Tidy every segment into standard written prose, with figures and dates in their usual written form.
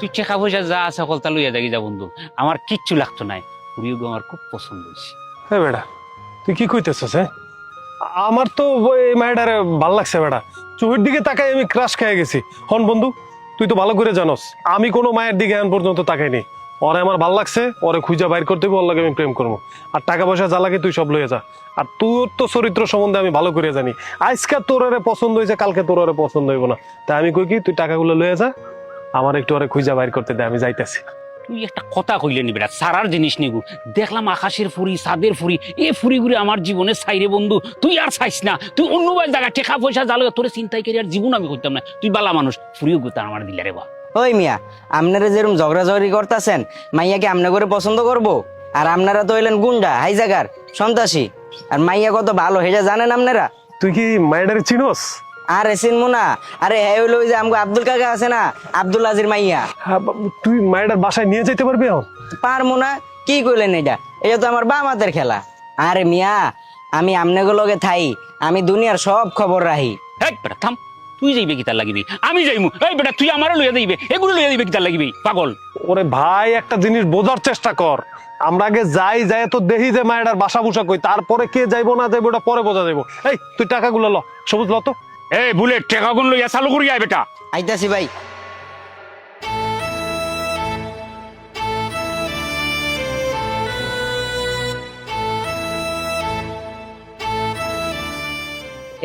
তুই টাকা পয়সা যা আছে সকলটা লইয়া দেখি যা বন্ধু, আমার কিচ্ছু লাগতো নাই। ফুরিও আমার খুব পছন্দ হয়েছে। হ্যাঁ বেটা, তুই কি কইতেছিস? হ্যাঁ, আমার তো এই মায়েটারে ভাল লাগছে বেটা। চোখের দিকে তাকাই আমি ক্রাশ খেয়ে গেছি। হন বন্ধু, তুই তো ভালো করে জানোস আমি কোনো মায়ের দিকে এখন পর্যন্ত তাকাইনি। ওরে আমার ভাল লাগছে, ওরে খুঁজা বাইর করতে হবে, ওর লাগে আমি প্রেম করবো। আর টাকা পয়সা যা লাগে তুই সব লইয়া যা। আর তোর তো চরিত্র সম্বন্ধে আমি ভালো করে জানি। আজকে তোর ওরে পছন্দ হয়েছে, কালকে তোর ওরে পছন্দ হইব না। তাই আমি কই কি, তুই টাকাগুলো লইয়া যা, আমার একটু ওরে খুঁজা বাইর করতে দে, আমি যাইতেছি। তুই একটা কথা কইলে নি বেটা, সারার জিনিস নিগু। দেখলাম আকাশের ফুরি, চাঁদের ফুরি, এই ফুরিগুলি আমার জীবনে চাইরে বন্ধু। তুই আর চাইস না, তুই অন্য বাইর জায়গা টাকা পয়সা জ্বালো, তোরে চিন্তাই করি আর জীবন আমি করতাম না। তুই বালা মানুষ, ফুরিও গুতা আমার দিলারে বা। ওই মিয়া, আপনারা যেরকম ঝগড়াঝগড়ি করতেছেন, মাইয়া কি আমনে করে পছন্দ করবো? আর আপনারা তো হইলেন গুন্ডা, হাইজাগার, সন্ত্রাসী। আর মাইয়া কত ভালো সেটা জানেন আপনারা? তুই কি মায়েটারে চিনোস? আরে চিনবো না? আরে হ্যাঁ হইলো ওই যে আমগো আব্দুল কাকা আছে না, আব্দুল আজির মাইয়া। হ্যাঁ, তুই মায়েটার বাসায় নিয়ে যেতে পারবি এখন? পারবো না? কি কইলেন এটা? এটা তো আমার বাম হাতের খেলা। আরে মিয়া, আমি আমনেগো লগে থাই, আমি দুনিয়ার সব খবর রাহি। হেই বেটা থাম, তুই যাইবে কি তার লাগিবি? আমি যাইমু? এই বেটা তুই আমারও লইয়া যাইবে, এগুলো লইয়া যাইবে কি তার লাগিবি? পাগল। ওরে ভাই, একটা জিনিস বোঝার চেষ্টা কর। আমরা আগে যাই তো দেখি যে মায়ের বাসা বুসা কই, তারপরে কে যাইবো না যাইবো ওটা পরে বোঝা যাইবো। এই তুই টাকাগুলো ল, সবুজ ল তো। এই বুলেট টেকাগুন লইয়া চালু করি আয় বেটা। আইতাছি ভাই।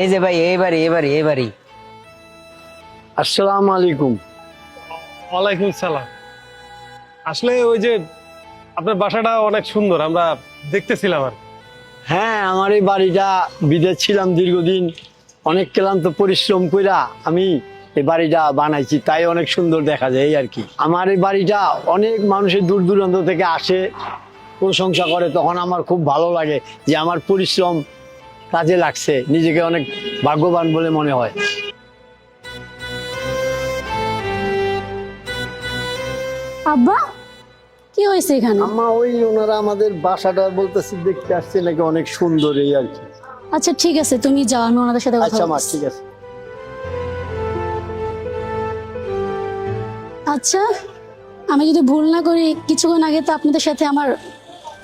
এই যে ভাই, এবারই। আসসালামু আলাইকুম। ওয়ালাইকুম সালাম। আসলে ওই যে আপনার বাসাটা অনেক সুন্দর, আমরা দেখতেছিলাম আর। হ্যাঁ, আমার এই বাড়িটা, বিদেশ ছিলাম দীর্ঘদিন, অনেক ক্লান্ত পরিশ্রম কইরা আমি এই বাড়িটা বানাইছি, তাই অনেক সুন্দর দেখা যায় এই আর কি। আমার এই বাড়িটা অনেক মানুষের দূর দূরান্ত থেকে আসে, প্রশংসা করে, তখন আমার খুব ভালো লাগে যে আমার পরিশ্রম কাজে লাগছে, নিজেকে অনেক ভাগ্যবান বলে মনে হয়। আব্বা, কি হয়েছে এখানে? আমা ওই ওনারা আমাদের বাসাটা বলতেছি দেখতে আসছে নাকি অনেক সুন্দর এই আর কি। আচ্ছা ঠিক আছে, তুমি যাও, আমি ওনাদের সাথে কথা আচ্ছা মা, বলছি। ঠিক আছে। আচ্ছা, আমি যদি ভুল না করি, কিছুক্ষণ আগে তো আপনাদের সাথে আমার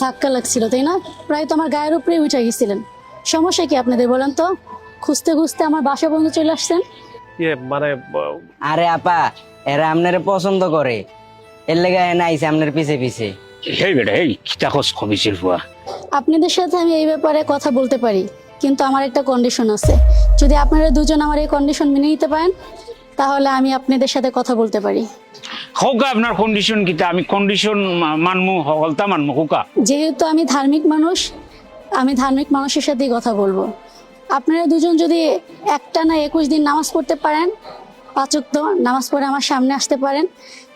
ধাক্কা লাগছিল, তাই না? প্রায় তো আমার গায়ের উপরে উঠে গেছিলেন। সমস্যা কি আপনাদের বলেন তো? খুঁজতে খুঁজতে আমার বাসা পর্যন্ত চলে আসছেন। মানে আরে আপা, এরা আপনারে পছন্দ করে, এর লেগে নাইছে আপনার পিছে পিছে। হেই বেটা, এই কিতা খোঁজ খবিসের ফুয়া। আপনাদের সাথে আমি এই ব্যাপারে কথা বলতে পারি, কিন্তু আমার একটা কন্ডিশন আছে। যদি আপনারা দুজন আমার এই কন্ডিশন মেনে নিতে পারেন, তাহলে আমি আপনাদের সাথে কথা বলতে পারি। হোক আপনার কন্ডিশন কিতা, আমি কন্ডিশন মানমু, হলতা মানমু হোকা। যেহেতু আমি ধার্মিক মানুষ, আমি ধার্মিক মানুষের সাথেই কথা বলবো। আপনারা দুজন যদি একটানা 21 দিন নামাজ পড়তে পারেন, 5 ওয়াক্ত নামাজ পড়ে আমার সামনে আসতে পারেন,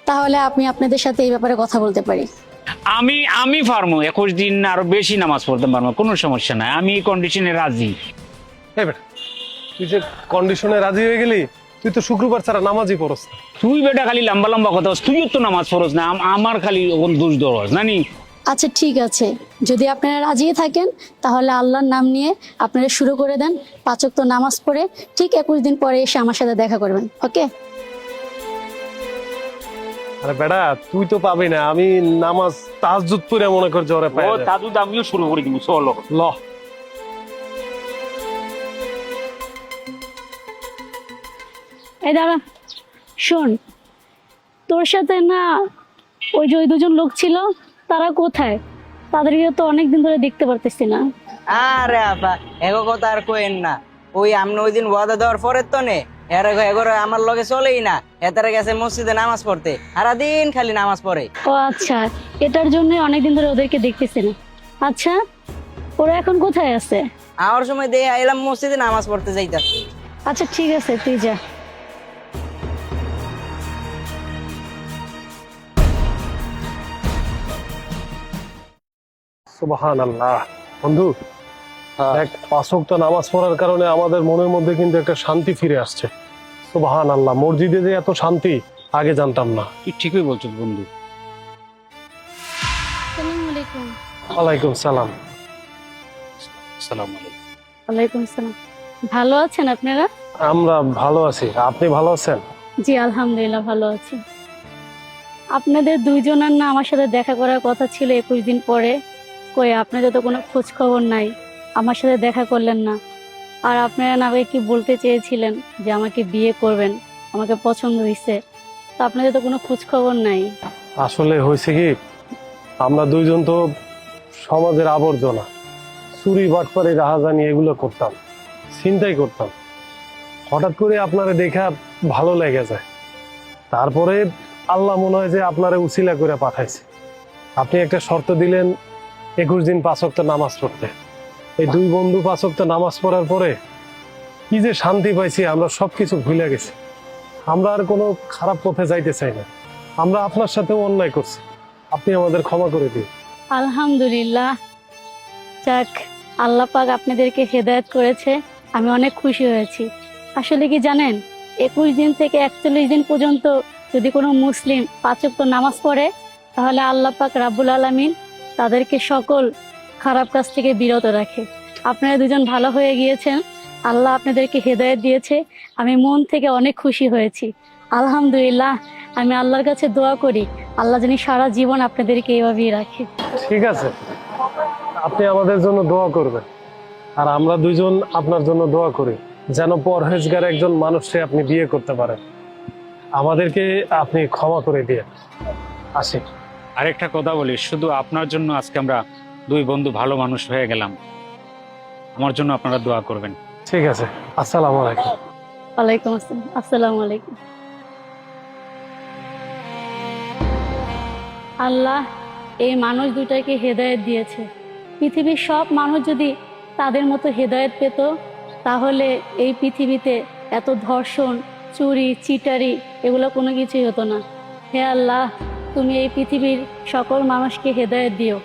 তাহলে আমি আপনাদের সাথে এই ব্যাপারে কথা বলতে পারি। আমি পারমু 21 দিন আরো বেশি নামাজ পড়তে পারবো, কোনো সমস্যা নাই, আমি এই কন্ডিশনে রাজি। এই বেটা, তুই যে কন্ডিশনে রাজি হয়ে গেলি, তুই তো শুক্রবার ছাড়া নামাজই পড়স না। তুই বেটা খালি লম্বা লম্বা কথা বলছ, তুইও তো নামাজ পড়স না, আমার খালি ওন দোষ দরস নানি। আচ্ছা ঠিক আছে, যদি আপনারা রাজি থাকেন, তাহলে আল্লাহর নাম নিয়ে আপনারা শুরু করে দেন। 5 ওয়াক্ত নামাজ পড়ে ঠিক 21 দিন পরে এসে আমার সাথে দেখা করবেন, ওকে? আরে বেটা, তুই তো পাবি না, আমি নামাজ তাহাজ্জুদ পড়ে মনে কর জ্বরে পাই। ও দাদু আমিও শুরু করে দিব, চলো। ল। এই দাঁড়া, শোন, তোর সাথে না ওই যে ওই দুজন লোক ছিল, তারা কোথায়? তাদেরকে তো অনেকদিন ধরে দেখতে পারতেছি না। আরে আপা, এগো কথা আর কইেন না। ওই আমনে ওই দিন ওয়াদা দেওয়ার পরের তো নে এগো আমার লগে চলেই না। এতারে গেছে মসজিদে নামাজ পড়তে, সারাদিন খালি নামাজ পড়ে। ও আচ্ছা, এটার জন্য অনেকদিন ধরে ওদেরকে দেখতেছি না। আচ্ছা, ওরা এখন কোথায় আছে? আমার সময় দিয়ে আইলাম মসজিদে নামাজ পড়তে যাইতাছে। আচ্ছা ঠিক আছে, তুই যা। সুবহানাল্লাহ। বন্ধু, এক 5 ওয়াক্ত নামাজ পড়ার কারণে আমাদের মনের মধ্যে কিন্তু একটা শান্তি ফিরে আসছে। সুবহানাল্লাহ, মসজিদে যে এত শান্তি আগে জানতাম না। তুই ঠিকই বলছো বন্ধু। আসসালামু আলাইকুম। ওয়ালাইকুম সালাম। আসসালামু আলাইকুম। ওয়ালাইকুম আসসালাম। ভালো আছেন আপনারা? আমরা ভালো আছি, আপনি ভালো আছেন? জি আলহামদুলিল্লাহ ভালো আছি। আপনাদের দুইজনের না আমার সাথে দেখা করার কথা ছিল 21 দিন পরে, কই আপনাদের তো কোনো খোঁজ খবর নাই, আমার সাথে দেখা করলেন না। আর আপনারা না কি বলতে চেয়েছিলেন যে আমাকে বিয়ে করবেন, আমাকে পছন্দ হয়েছে, তো আপনাদের তো কোনো খোঁজ খবর নাই। আসলে হয়েছে কি, আমরা দুইজন তো সমাজের আবর্জনা, চুরি বাটপারি রাহাজানি এগুলো করতাম, চিন্তাই করতাম। হঠাৎ করে আপনারে দেখা ভালো লেগে যায়, তারপরে আল্লাহ মনে হয় যে আপনারে উসিলা করে পাঠাইছে। আপনি একটা শর্ত দিলেন 21 দিন 5 ওয়াক্ত নামাজ পড়তে। এই দুই বন্ধু 5 ওয়াক্ত নামাজ পড়ার পরে কি যে শান্তি পাইছি, আমরা সবকিছু ভুলে গেছি। আমরা আর কোনো খারাপ পথে যাইতে চাই না। আমরা আপনার সাথেও অন্যায় করছি, আপনি আমাদের ক্ষমা করে দিন। আলহামদুলিল্লাহ, যাক, আল্লাহ পাক আপনাদেরকে হেদায়েত করেছে, আমি অনেক খুশি হয়েছি। আসলে কি জানেন, 21 দিন থেকে 41 দিন পর্যন্ত যদি কোনো মুসলিম 5 ওয়াক্ত নামাজ পড়ে, তাহলে আল্লাহ পাক রাব্বুল আলামিন তাদেরকে সকল খারাপ কাজ থেকে বিরত রাখে। আপনারা দুজন ভালো হয়ে গিয়েছেন, আল্লাহ আপনাদেরকে হেদায়েত দিয়েছে, আমি মন থেকে অনেক খুশি হয়েছি। আলহামদুলিল্লাহ, আমি আল্লাহর কাছে দোয়া করি আল্লাহ জানি সারা জীবন আপনাদেরকে এভাবেই রাখে। ঠিক আছে, আপনি আমাদের জন্য দোয়া করবেন, আর আমরা দুইজন আপনার জন্য দোয়া করি যেন পরহেজগার একজন মানুষকে আপনি বিয়ে করতে পারেন। আমাদেরকে আপনি ক্ষমা করে দিয়ে আসি। আরেকটা কথা বলি, শুধু আপনার জন্য আজকে আমরা দুই বন্ধু ভালো মানুষ হয়ে গেলাম, আমার জন্য আপনারা দোয়া করবেন। ঠিক আছে, আসসালামু আলাইকুম। ওয়ালাইকুম আসসালাম। আসসালামু আলাইকুম। আল্লাহ এই মানুষ দুটাকে হেদায়েত দিয়েছে। পৃথিবীর সব মানুষ যদি তাদের মতো হেদায়েত পেত, তাহলে এই পৃথিবীতে এত ধর্ষণ, চুরি, চিটারি এগুলো কোনো কিছুই হতো না। হে আল্লাহ, তুমি এই পৃথিবীর সকল মানুষকে হেদায়েত দিও।